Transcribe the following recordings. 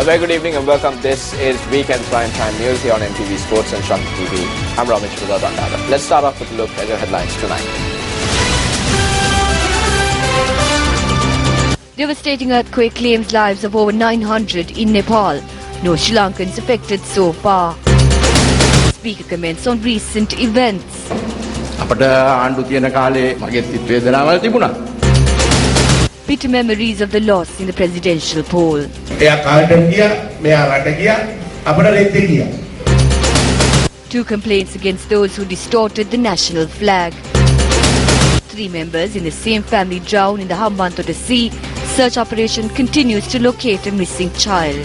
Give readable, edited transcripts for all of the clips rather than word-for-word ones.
very good evening and welcome. This is Weekend Prime Time News here on MTV Sports and Shanti TV. I'm Ramesh Vidadandada. Let's start off with a look at your headlines tonight. Devastating earthquake claims lives of over 900 in Nepal. No Sri Lankans affected so far. Speaker comments on recent events. Bitter memories of the loss in the presidential poll. Two complaints against those who distorted the national flag. 3 members in the same family drown in the Hambantota Sea. Search operation continues to locate a missing child.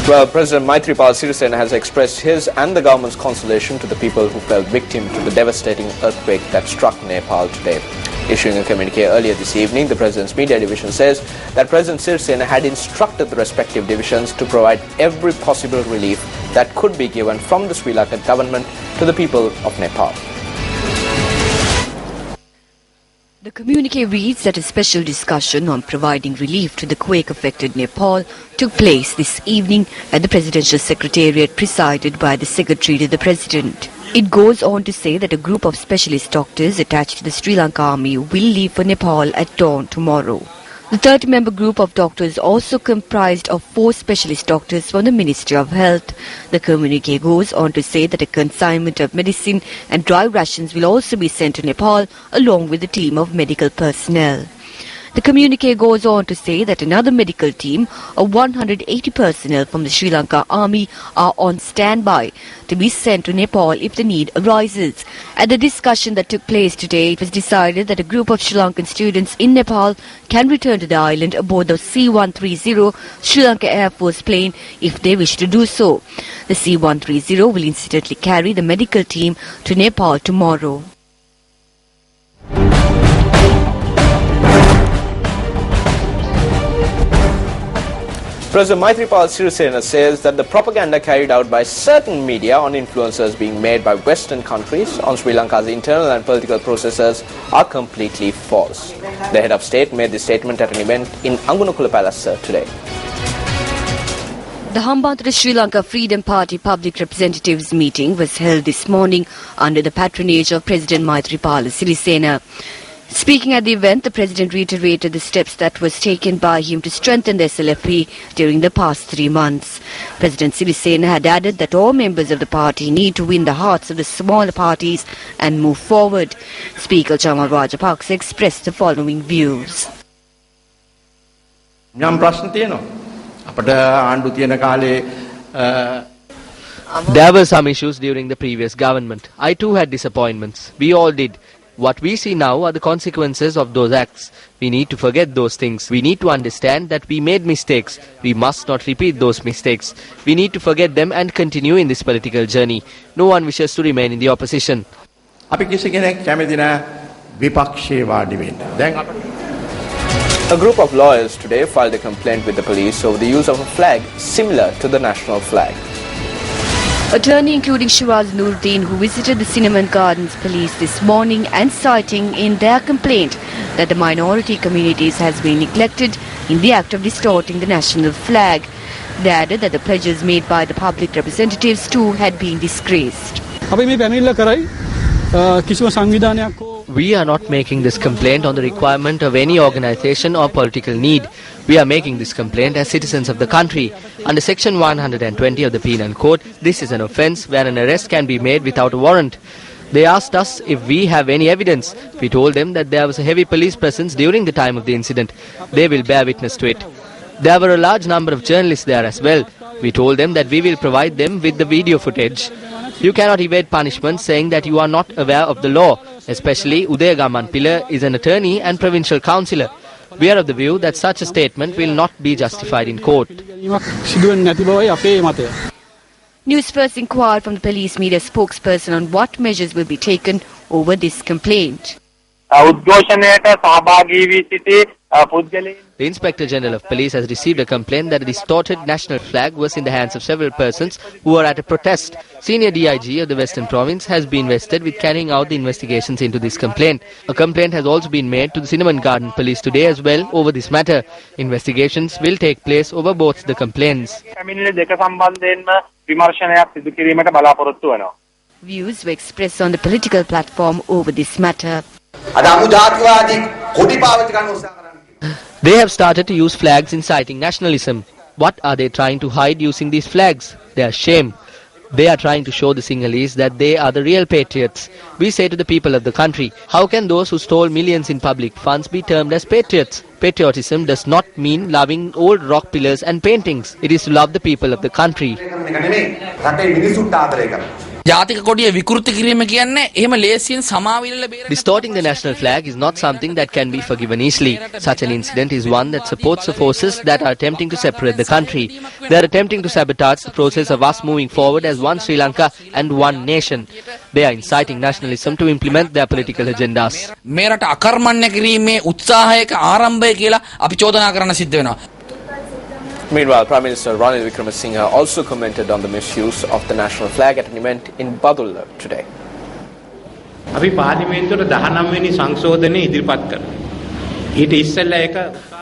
Well, President Maithripala Sirisena has expressed his and the government's consolation to the people who fell victim to the devastating earthquake that struck Nepal today. Issuing a communique earlier this evening, the President's media division says that President Sirisena had instructed the respective divisions to provide every possible relief that could be given from the Sri Lankan government to the people of Nepal. The communique reads that a special discussion on providing relief to the quake-affected Nepal took place this evening at the Presidential Secretariat presided by the Secretary to the President. It goes on to say that a group of specialist doctors attached to the Sri Lanka Army will leave for Nepal at dawn tomorrow. The 30-member group of doctors also comprised of 4 specialist doctors from the Ministry of Health. The communique goes on to say that a consignment of medicine and dry rations will also be sent to Nepal along with a team of medical personnel. The communique goes on to say that another medical team of 180 personnel from the Sri Lanka Army are on standby to be sent to Nepal if the need arises. At the discussion that took place today, it was decided that a group of Sri Lankan students in Nepal can return to the island aboard the C-130 Sri Lanka Air Force plane if they wish to do so. The C-130 will incidentally carry the medical team to Nepal tomorrow. President Maithripala Sirisena says that the propaganda carried out by certain media on influencers being made by Western countries on Sri Lanka's internal and political processes are completely false. The head of state made this statement at an event in Angunakula Palace today. The Hambantota Sri Lanka Freedom Party Public Representatives meeting was held this morning under the patronage of President Maithripala Sirisena. Speaking at the event, the President reiterated the steps that was taken by him to strengthen the SLFP during the past 3 months. President Sirisena had added that all members of the party need to win the hearts of the smaller parties and move forward. Speaker Chamal Rajapaksa expressed the following views. There were some issues during the previous government. I too had disappointments. We all did. What we see now are the consequences of those acts. We need to forget those things. We need to understand that we made mistakes. We must not repeat those mistakes. We need to forget them and continue in this political journey. No one wishes to remain in the opposition. A group of lawyers today filed a complaint with the police over the use of a flag similar to the national flag. Attorney including Shiraz Nuruddin, who visited the Cinnamon Gardens police this morning and citing in their complaint that the minority communities has been neglected in the act of distorting the national flag. They added that the pledges made by the public representatives too had been disgraced. We are not making this complaint on the requirement of any organization or political need. We are making this complaint as citizens of the country. Under Section 120 of the Penal Code, this is an offence where an arrest can be made without a warrant. They asked us if we have any evidence. We told them that there was a heavy police presence during the time of the incident. They will bear witness to it. There were a large number of journalists there as well. We told them that we will provide them with the video footage. You cannot evade punishment saying that you are not aware of the law. Especially Udayagaman Pilla is an attorney and provincial councillor. We are of the view that such a statement will not be justified in court. Newsfirst inquired from the police media spokesperson on what measures will be taken over this complaint. The Inspector General of Police has received a complaint that a distorted national flag was in the hands of several persons who were at a protest. Senior DIG of the Western Province has been vested with carrying out the investigations into this complaint. A complaint has also been made to the Cinnamon Garden Police today as well over this matter. Investigations will take place over both the complaints. Views were expressed on the political platform over this matter. They have started to use flags inciting nationalism. What are they trying to hide using these flags? They are shame. They are trying to show the Sinhalese that they are the real patriots. We say to the people of the country, how can those who stole millions in public funds be termed as patriots? Patriotism does not mean loving old rock pillars and paintings. It is to love the people of the country. Distorting the national flag is not something that can be forgiven easily. Such an incident is one that supports the forces that are attempting to separate the country. They are attempting to sabotage the process of us moving forward as one Sri Lanka and one nation. They are inciting nationalism to implement their political agendas. Meanwhile, Prime Minister Ranil Wickremesinghe also commented on the misuse of the national flag at an event in Badulla today. අපි පාර්ලිමේන්තුවට 19 වෙනි සංශෝධනය ඉදිරිපත් කරා. ඊට ඉස්සෙල්ලා ඒක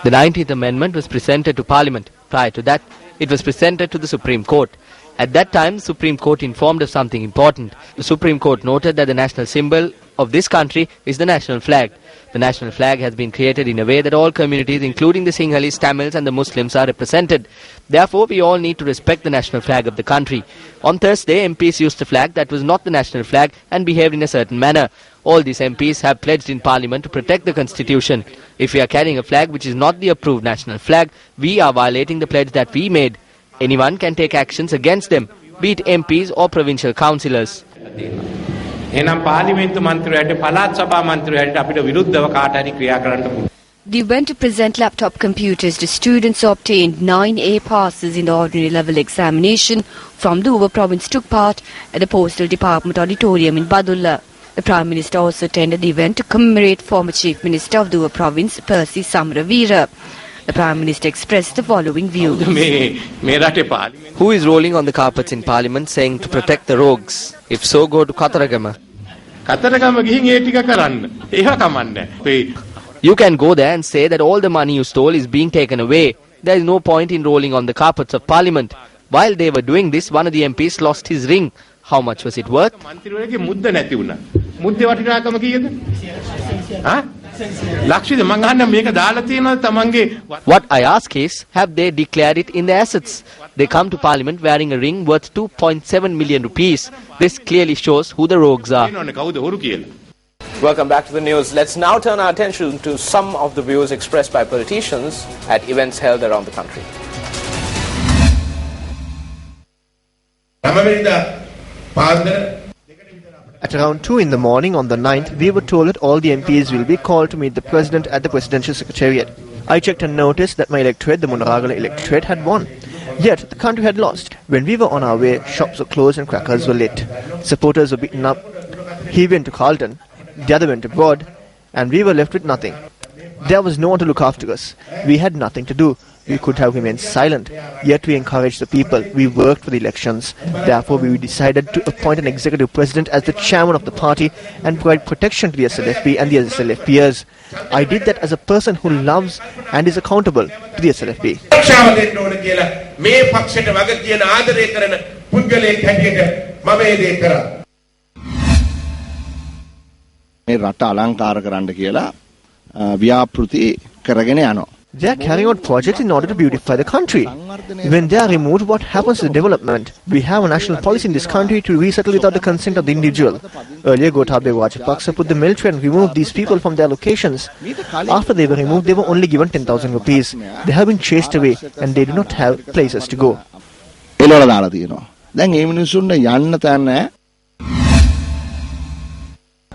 The 19th Amendment was presented to Parliament. Prior to that, it was presented to the Supreme Court. At that time, the Supreme Court informed of something important. The Supreme Court noted that the national symbol of this country is the national flag. The national flag has been created in a way that all communities, including the Sinhalese, Tamils and the Muslims, are represented. Therefore, we all need to respect the national flag of the country. On Thursday, MPs used a flag that was not the national flag and behaved in a certain manner. All these MPs have pledged in Parliament to protect the Constitution. If we are carrying a flag which is not the approved national flag, we are violating the pledge that we made. Anyone can take actions against them, be it MPs or provincial councillors. එනම් පාර්ලිමේන්තු මන්ත්‍රීවරයාට පළාත් සභා මන්ත්‍රීවරයාට අපිට විරුද්ධව කාට හරි ක්‍රියා කරන්න පුළුවන්. The event to present laptop computers to students who obtained 9A passes in the ordinary level examination from the Uva province took part at the Postal Department Auditorium in Badulla. The Prime Minister also attended the event to commemorate former Chief Minister of the Uva province, Percy Samaraweera. The Prime Minister expressed the following view. Who is rolling on the carpets in Parliament saying to protect the rogues? If so, go to Kataragama. You can go there and say that all the money you stole is being taken away. There is no point in rolling on the carpets of Parliament. While they were doing this, one of the MPs lost his ring. How much was it worth? What I ask is, have they declared it in their assets? They come to Parliament wearing a ring worth 2.7 million rupees. This clearly shows who the rogues are. Welcome back to the news. Let's now turn our attention to some of the views expressed by politicians at events held around the country. At around 2 in the morning on the 9th, we were told that all the MPs will be called to meet the President at the Presidential Secretariat. I checked and noticed that my electorate, the Munaragala electorate, had won. Yet, the country had lost. When we were on our way, shops were closed and crackers were lit. Supporters were beaten up. He went to Carlton, the other went abroad, and we were left with nothing. There was no one to look after us. We had nothing to do. We could have remained silent, yet we encouraged the people. We worked for the elections. Therefore, we decided to appoint an executive president as the chairman of the party and provide protection to the SLFP and the SLFPers. I did that as a person who loves and is accountable to the SLFP. They are carrying out projects in order to beautify the country. When they are removed, what happens to the development? We have a national policy in this country to resettle without the consent of the individual. Earlier, Gotabaya Rajapaksa put the military and removed these people from their locations. After they were removed, they were only given 10,000 rupees. They have been chased away and they do not have places to go.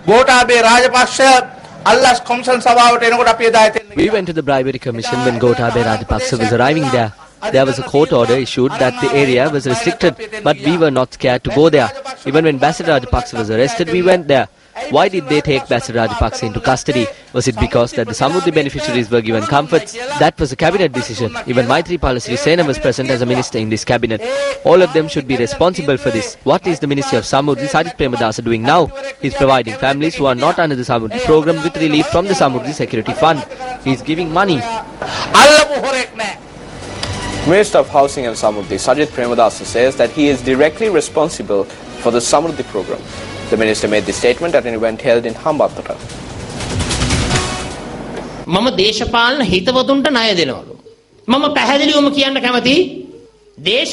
Gotabaya Rajapaksa We went to the bribery commission when Gotabaya Rajapaksa was arriving there. There was a court order issued that the area was restricted, but we were not scared to go there. Even when Basit Rajapaksa was arrested, we went there. Why did they take Basil Rajapaksa into custody? Was it because that the Samruddhi beneficiaries were given comforts? That was a cabinet decision. Even Maithripala Sirisena was present as a minister in this cabinet. All of them should be responsible for this. What is the Ministry of Samruddhi, Sajith Premadasa, doing now? He is providing families who are not under the Samruddhi program with relief from the Samruddhi Security Fund. He is giving money. Minister of Housing and Samruddhi, Sajith Premadasa, says that he is directly responsible for the Samruddhi program. The minister made this statement at an event held in Hambantota. මම දේශපාලන හිතවතුන්ට ණය දෙනවලු. මම පැහැදිලිවම කියන්න කැමතියි. They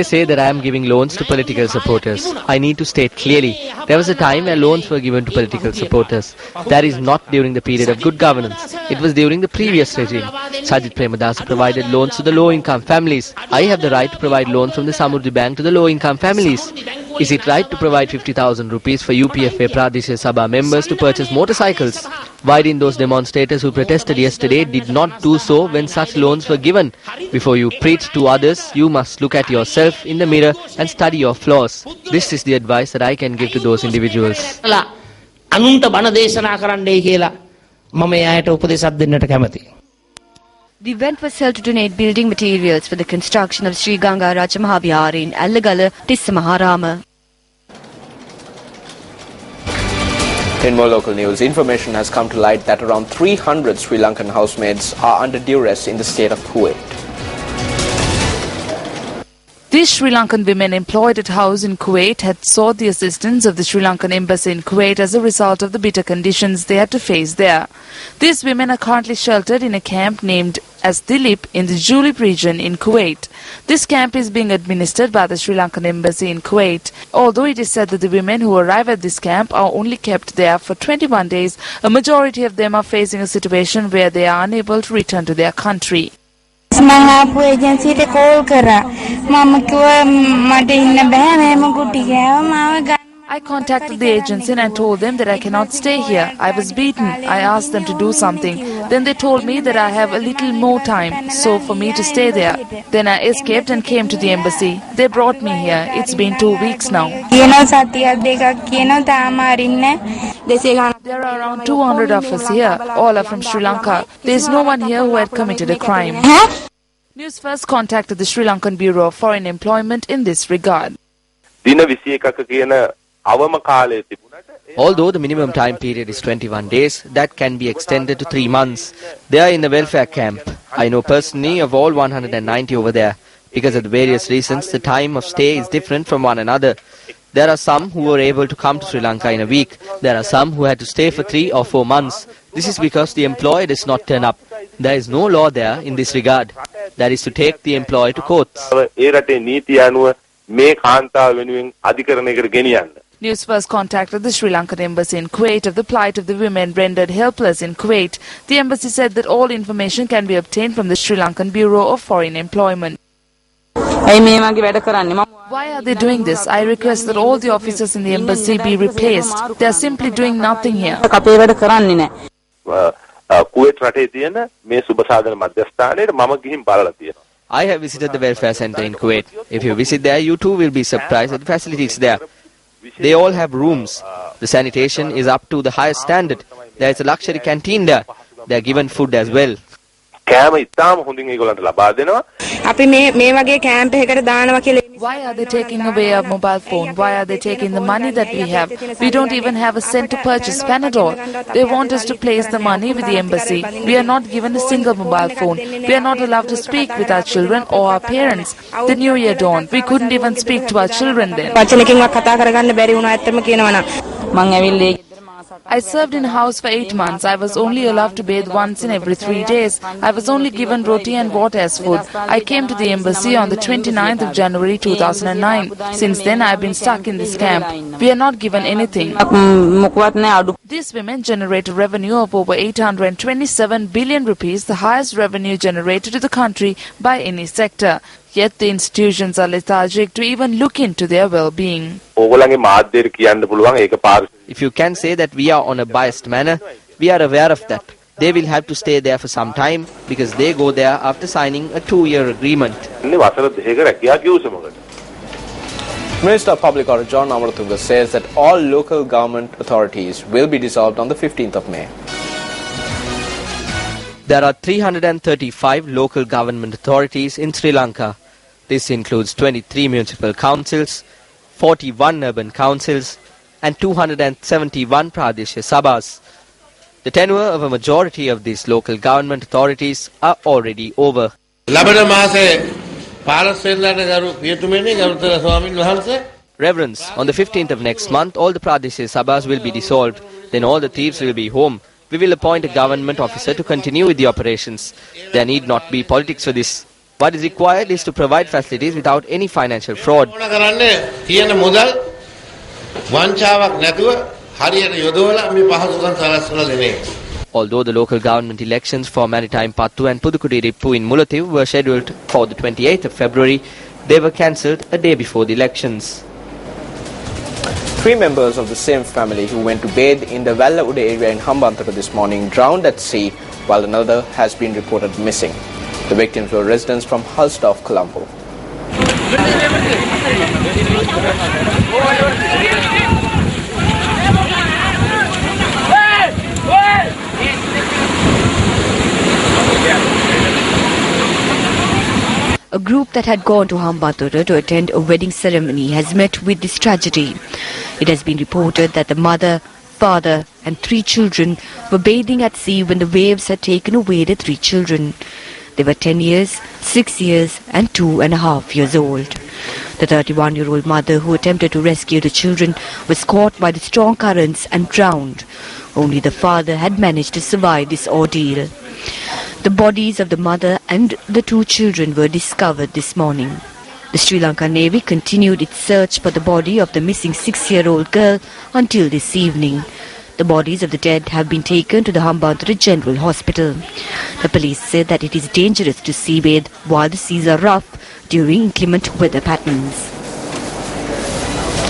say that I am giving loans to political supporters. I need to state clearly, there was a time where loans were given to political supporters. That is not during the period of good governance. It was during the previous regime. Sajith Premadasa provided loans to the low-income families. I have the right to provide loans from the Samruddhi Bank to the low-income families. Is it right to provide 50,000 rupees for UPFA Pradeshya Sabha members to purchase motorcycles? Why didn't those demonstrators who protested yesterday did not do so when such loans were given? Before you preach to others, you must look at yourself in the mirror and study your flaws. This is the advice that I can give to those individuals. අනුන්ට බණ දේශනා කරන්නයි කියලා මම එයාට උපදේශයක් දෙන්නට කැමතියි. The event was held to donate building materials for the construction of Sri Ganga Raja Mahavihara in Allagala, Tissamaharama. In more local news, information has come to light that around 300 Sri Lankan housemaids are under duress in the state of Kuwait. These Sri Lankan women employed at house in Kuwait had sought the assistance of the Sri Lankan embassy in Kuwait as a result of the bitter conditions they had to face there. These women are currently sheltered in a camp named as Dilip in the Julip region in Kuwait. This camp is being administered by the Sri Lankan embassy in Kuwait. Although it is said that the women who arrive at this camp are only kept there for 21 days, a majority of them are facing a situation where they are unable to return to their country. I contacted the agency and told them that I cannot stay here. I was beaten. I asked them to do something. Then they told me that I have a little more time, so for me to stay there. Then I escaped and came to the embassy. They brought me here. It's been 2 weeks now. There are around 200 of us here. All are from Sri Lanka. There is no one here who had committed a crime. Newsfirst contacted the Sri Lankan Bureau of Foreign Employment in this regard. Although the minimum time period is 21 days, that can be extended to 3 months. They are in the welfare camp. I know personally of all 190 over there. Because of the various reasons, the time of stay is different from one another. There are some who were able to come to Sri Lanka in a week. There are some who had to stay for 3 or 4 months. This is because the employer does not turn up. There is no law there in this regard. That is to take the employee to courts. Newsfirst contacted the Sri Lankan embassy in Kuwait of the plight of the women rendered helpless in Kuwait. The embassy said that all information can be obtained from the Sri Lankan Bureau of Foreign Employment. Why are they doing this? I request that all the officers in the embassy be replaced. They are simply doing nothing here. I have visited the welfare center in Kuwait. If you visit there, you too will be surprised at the facilities there. They all have rooms. The sanitation is up to the highest standard. There is a luxury canteen there. They are given food as well. Why are they taking away our mobile phone? Why are they taking the money that we have? We don't even have a cent to purchase Panadol. They want us to place the money with the embassy. We are not given a single mobile phone. We are not allowed to speak with our children or our parents. The new year dawned. We couldn't even speak to our children then. I served in house for 8 months. I was only allowed to bathe once in every 3 days. I was only given roti and water as food. I came to the embassy on the 29th of January 2009. Since then, I have been stuck in this camp. We are not given anything. These women generate a revenue of over 827 billion rupees, the highest revenue generated to the country by any sector. Yet the institutions are lethargic to even look into their well-being. If you can say that we are on a biased manner, we are aware of that. They will have to stay there for some time because they go there after signing a 2-year agreement. Minister of Public Order John Amaratunga says that all local government authorities will be dissolved on the 15th of May. There are 335 local government authorities in Sri Lanka. This includes 23 municipal councils, 41 urban councils and 271 Pradeshya Sabhas. The tenure of a majority of these local government authorities are already over. Reverends, on the 15th of next month, all the Pradeshya Sabhas will be dissolved. Then all the thieves will be home. We will appoint a government officer to continue with the operations. There need not be politics for this. What is required is to provide facilities without any financial fraud. Although the local government elections for Maritime Pattu and Pudukudi Rippu in Mullatiu were scheduled for the 28th of February, they were cancelled a day before the elections. 3 members of the same family who went to bathe in the Valla-Uda area in Hambantota this morning drowned at sea, while another has been reported missing. The victims were residents from Hulsdorf, Colombo. A group that had gone to Hambantota to attend a wedding ceremony has met with this tragedy. It has been reported that the mother, father and 3 children were bathing at sea when the waves had taken away the 3 children. They were 10 years, 6 years and 2.5 years old. The 31-year-old mother who attempted to rescue the children was caught by the strong currents and drowned. Only the father had managed to survive this ordeal. The bodies of the mother and the 2 children were discovered this morning. The Sri Lanka Navy continued its search for the body of the missing 6-year-old girl until this evening. The bodies of the dead have been taken to the Hambantota General Hospital. The police said that it is dangerous to sea bathe while the seas are rough during inclement weather patterns.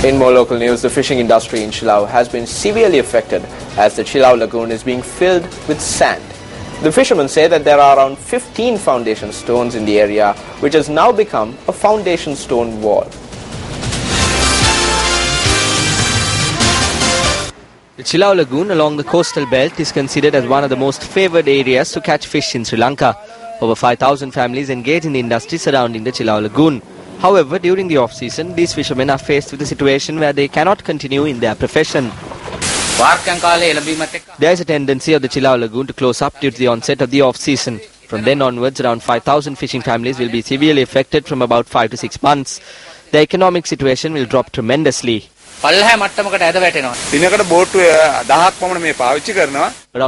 In more local news, the fishing industry in Chilau has been severely affected as the Chilau Lagoon is being filled with sand. The fishermen say that there are around 15 foundation stones in the area, which has now become a foundation stone wall. The Chilau Lagoon along the coastal belt is considered as one of the most favoured areas to catch fish in Sri Lanka. Over 5,000 families engage in the industry surrounding the Chilau Lagoon. However, during the off-season, these fishermen are faced with a situation where they cannot continue in their profession. There is a tendency of the Chilau Lagoon to close up due to the onset of the off-season. From then onwards, around 5,000 fishing families will be severely affected from about 5 to 6 months. The economic situation will drop tremendously. Around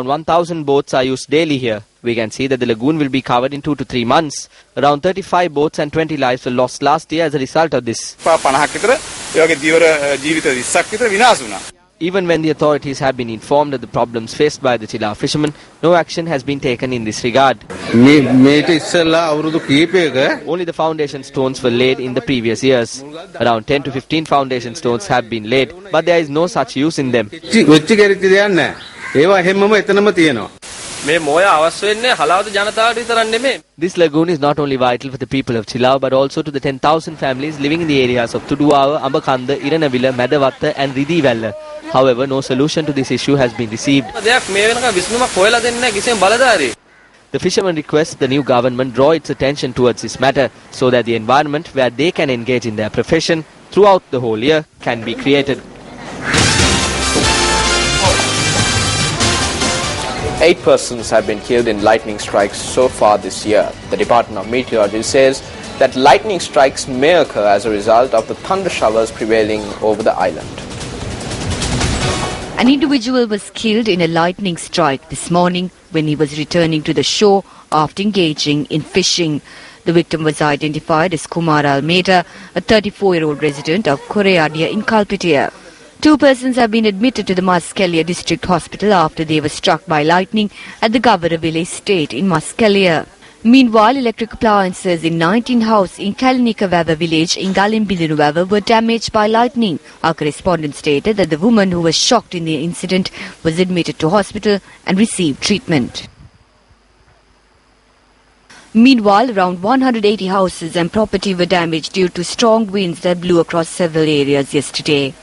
1,000 boats are used daily here. We can see that the lagoon will be covered in 2 to 3 months. Around 35 boats and 20 lives were lost last year as a result of this. Even when the authorities have been informed of the problems faced by the Chilau fishermen, no action has been taken in this regard. Only the foundation stones were laid in the previous years. Around 10 to 15 foundation stones have been laid, but there is no such use in them. This lagoon is not only vital for the people of Chilau but also to the 10,000 families living in the areas of Tuduawa, Ambakanda, Iranavilla, Medavatta and Ridivella. However, no solution to this issue has been received. The fishermen request the new government draw its attention towards this matter so that the environment where they can engage in their profession throughout the whole year can be created. 8 persons have been killed in lightning strikes so far this year. The Department of Meteorology says that lightning strikes may occur as a result of the thunder showers prevailing over the island. An individual was killed in a lightning strike this morning when he was returning to the shore after engaging in fishing. The victim was identified as Kumar Almeida, a 34-year-old resident of Koreadia in Kalpitia. 2 persons have been admitted to the Muskelia District Hospital after they were struck by lightning at the Gavaraville estate in Muskelia. Meanwhile, electric appliances in 19 houses in Kalinikavava village in Galimbidunuvava were damaged by lightning. Our correspondent stated that the woman who was shocked in the incident was admitted to hospital and received treatment. Meanwhile, around 180 houses and property were damaged due to strong winds that blew across several areas yesterday.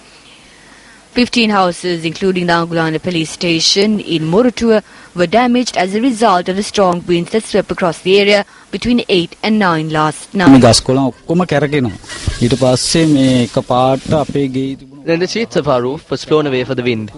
15 houses, including the Angulana police station in Morutua, were damaged as a result of the strong winds that swept across the area between 8 and 9 last night. Then the sheets of our roof was blown away for the wind.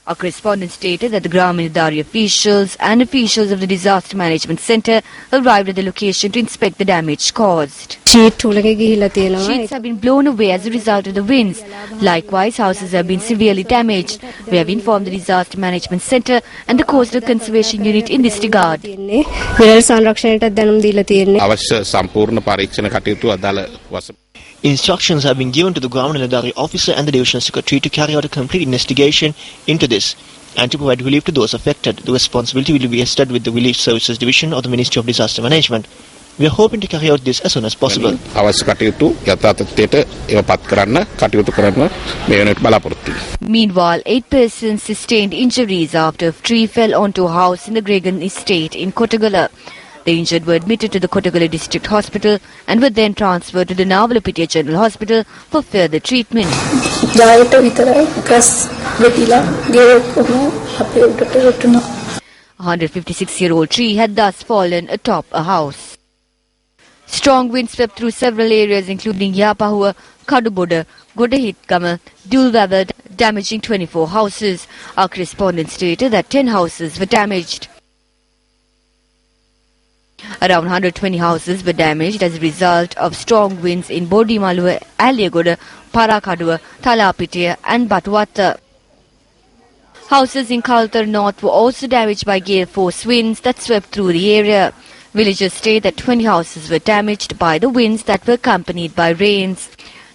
Our correspondent stated that the Gram Nidari officials and officials of the Disaster Management Centre arrived at the location to inspect the damage caused. Sheets have been blown away as a result of the winds. Likewise, houses have been severely damaged. We have informed the Disaster Management Centre and the Coastal Conservation Unit in this regard. Instructions have been given to the Ground and Nidari officer and the Division Secretary to carry out a complete investigation into this and to provide relief to those affected. The responsibility will be vested with the Relief Services Division of the Ministry of Disaster Management. We are hoping to carry out this as soon as possible. Meanwhile, 8 persons sustained injuries after a tree fell onto a house in the Gregan estate in Kottagala. The injured were admitted to the Kottagala District Hospital and were then transferred to the Navalapitiya General Hospital for further treatment. A 156-year-old tree had thus fallen atop a house. Strong winds swept through several areas including Yapahua, Kaduboda, Godahitgama, Dulwavad, damaging 24 houses. Our correspondent stated that 10 houses were damaged. Around 120 houses were damaged as a result of strong winds in Bodimalua, Aliagoda, Parakadua, Talapitiya and Batuwata. Houses in Kaltar North were also damaged by gale force winds that swept through the area. Villagers state that 20 houses were damaged by the winds that were accompanied by rains.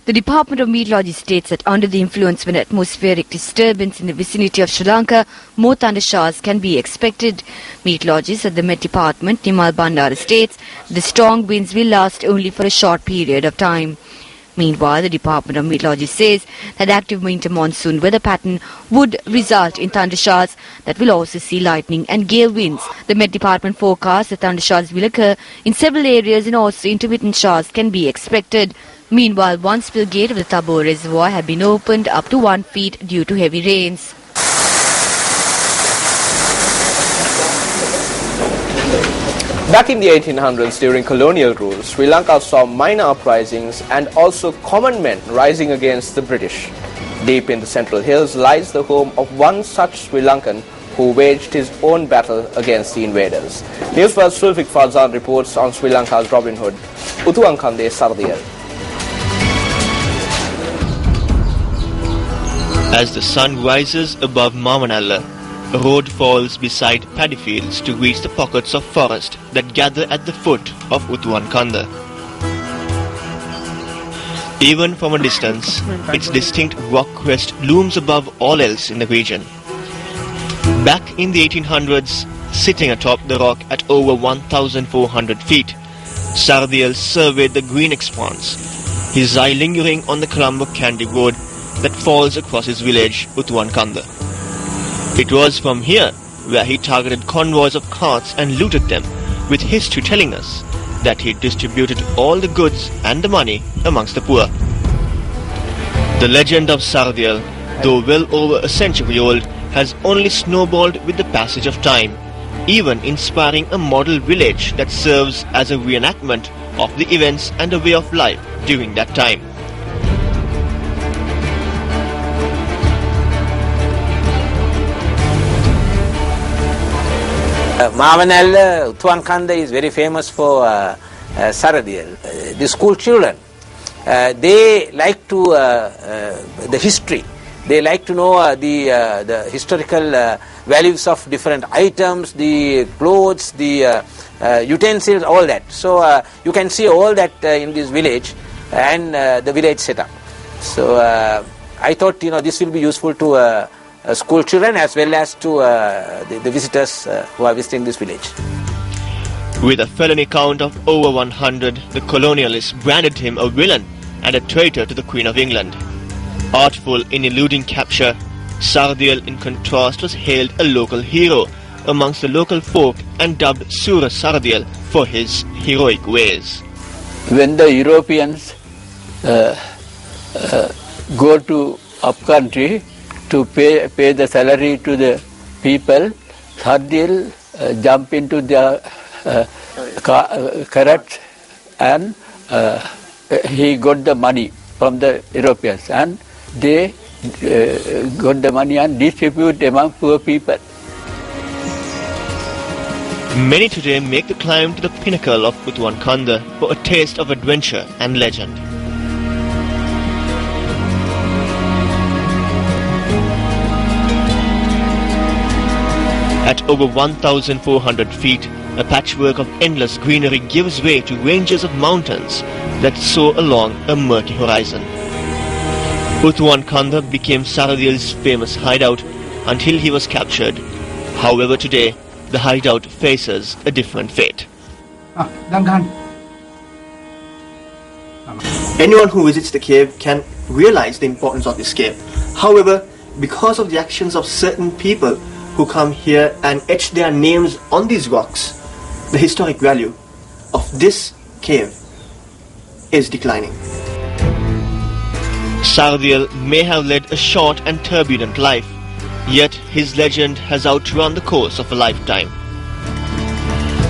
The Department of Meteorology states that under the influence of an atmospheric disturbance in the vicinity of Sri Lanka, more thunder showers can be expected. Meteorologist at the Met Department, Nimal Bandara, states the strong winds will last only for a short period of time. Meanwhile, the Department of Meteorology says that active winter monsoon weather pattern would result in thunder showers that will also see lightning and gale winds. The Met Department forecasts that thunder showers will occur in several areas and also intermittent showers can be expected. Meanwhile, one spill gate of the Tabor Reservoir had been opened up to 1 feet due to heavy rains. Back in the 1800s, during colonial rule, Sri Lanka saw minor uprisings and also common men rising against the British. Deep in the Central Hills lies the home of one such Sri Lankan who waged his own battle against the invaders. Newsfirst Sulfik Farzan reports on Sri Lanka's Robin Hood, Utuankande Sardiyal. As the sun rises above Mamanalla, a road falls beside paddy fields to reach the pockets of forest that gather at the foot of Utuankanda. Even from a distance, its distinct rock crest looms above all else in the region. Back in the 1800s, sitting atop the rock at over 1,400 feet, Sardiyal surveyed the green expanse, his eye lingering on the Colombo Kandy road that falls across his village, Utuankanda. It was from here where he targeted convoys of carts and looted them, with history telling us that he distributed all the goods and the money amongst the poor. The legend of Sardiyal, though well over a century old, has only snowballed with the passage of time, even inspiring a model village that serves as a reenactment of the events and a way of life during that time. Mavanella, Utuankanda is very famous for Sardiyal. The school children, they like to the history. They like to know the historical values of different items, the clothes, the utensils, all that. So you can see all that in this village and the village setup. So I thought this will be useful to school children as well as to the visitors who are visiting this village. With a felony count of over 100, the colonialists branded him a villain and a traitor to the Queen of England. Artful in eluding capture, Sardiel, in contrast, was hailed a local hero amongst the local folk and dubbed Sura Sardiel for his heroic ways. When the Europeans go to upcountry to pay the salary to the people, Sardiel jump into their carrots and he got the money from the Europeans, and they got the money and distribute among poor people. Many today make the climb to the pinnacle of Utuankanda for a taste of adventure and legend. At over 1,400 feet, a patchwork of endless greenery gives way to ranges of mountains that soar along a murky horizon. Utuankanda became Sardiel's famous hideout until he was captured. However, today, the hideout faces a different fate. Anyone who visits the cave can realize the importance of this cave. However, because of the actions of certain people who come here and etch their names on these rocks, the historic value of this cave is declining. Sardiel may have led a short and turbulent life, yet his legend has outrun the course of a lifetime.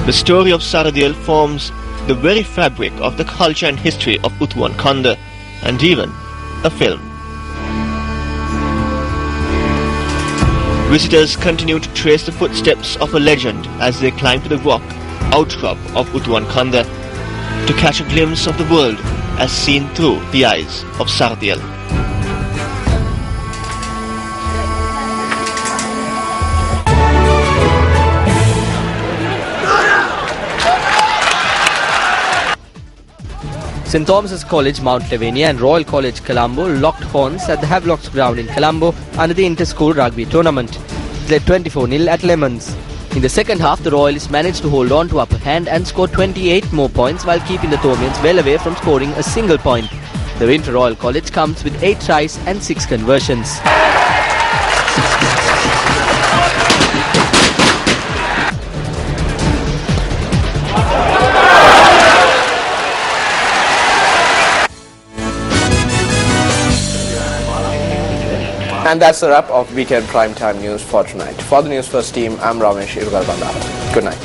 The story of Sardiel forms the very fabric of the culture and history of Utuankanda, and even a film. Visitors continue to trace the footsteps of a legend as they climb to the rock outcrop of Utuankanda to catch a glimpse of the world as seen through the eyes of Sardiel. St. Thomas's College, Mount Lavinia and Royal College, Colombo locked horns at the Havelocks ground in Colombo under the inter-school rugby tournament. It led 24-0 at Lemons. In the second half, the Royalists managed to hold on to upper hand and score 28 more points while keeping the Thomians well away from scoring a single point. The win for Royal College comes with 8 tries and 6 conversions. And that's the wrap of Weekend Primetime News for tonight. For the Newsfirst team, I'm Ramesh Irugal Bandara. Good night.